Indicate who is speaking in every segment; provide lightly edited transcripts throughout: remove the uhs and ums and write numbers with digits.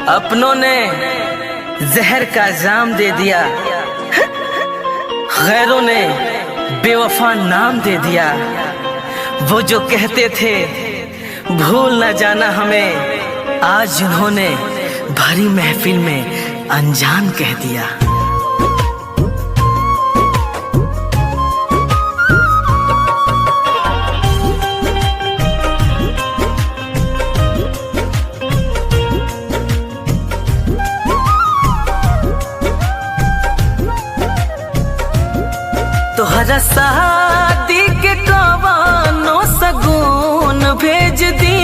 Speaker 1: अपनों ने जहर का जाम दे दिया, गैरों ने बेवफा नाम दे दिया। वो जो कहते थे भूल न जाना हमें, आज उन्होंने भरी महफिल में अनजान कह दिया। तोहरा शादी के कवानो सगुन भेज दी,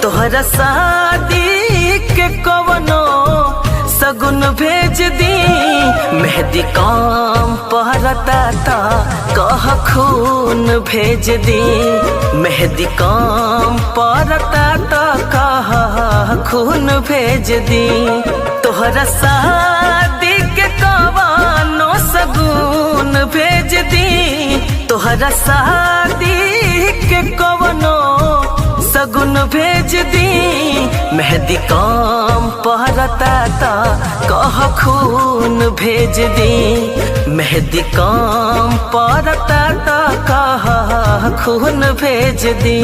Speaker 1: तोहरा शादी के कवनो सगुन भेज दी। मेहंदी काम पहरता था कह खून भेज दी, मेहंदी काम पहरता था कह खून भेज दी। तोहरा शादी के कवानो सगुन भेज दी, तोहरा शादी के कवनो सगुन भेज दी। मेहंदी काम पहरता था कह खून भेज दी, मेहंदी काम पहरता था कह खून भेज दी।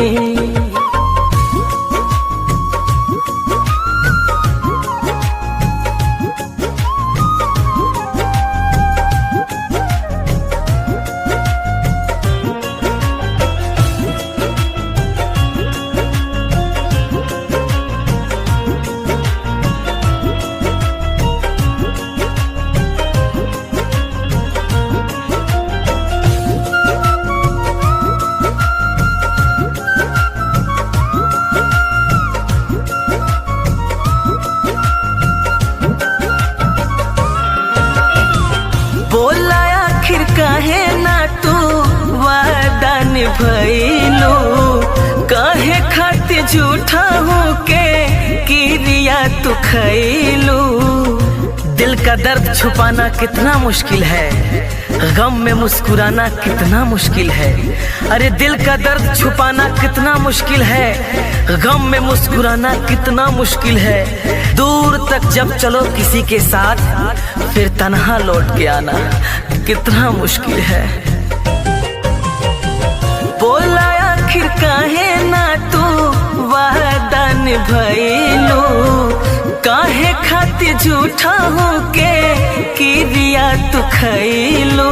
Speaker 1: बोला आखिर काहे ना तू वादा निभैलू, काहे खातिर झूठा हो के किरिया तू खैलू। दिल का दर्द छुपाना कितना मुश्किल है, गम में मुस्कुराना कितना मुश्किल है। अरे दिल का दर्द छुपाना कितना मुश्किल है, गम में मुस्कुराना कितना मुश्किल है। दूर तक जब चलो किसी के साथ, फिर तन्हा लौट के आना कितना मुश्किल है। बोला आखिर काहे ना तू वादा निभैलू, काहे खातिर झूठा हो के किरिया तू खैलू।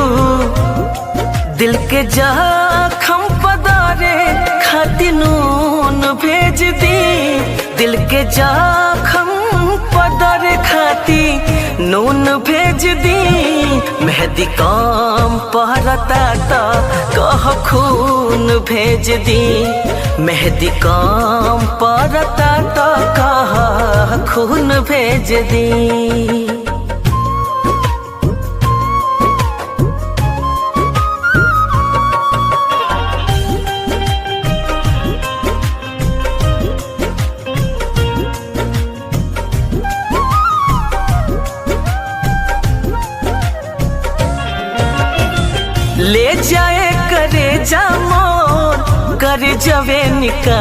Speaker 1: दिल के जख्म पदारे खातिर नून भेज दी, दिल के जख्म पदारे खातिर नून भेज दी। मेहंदी काम पहरता था कह खून भेज दी, मेहंदी काम पहरता था कह खून भेज दी। ले जाए करे जा मोर कर जवे निका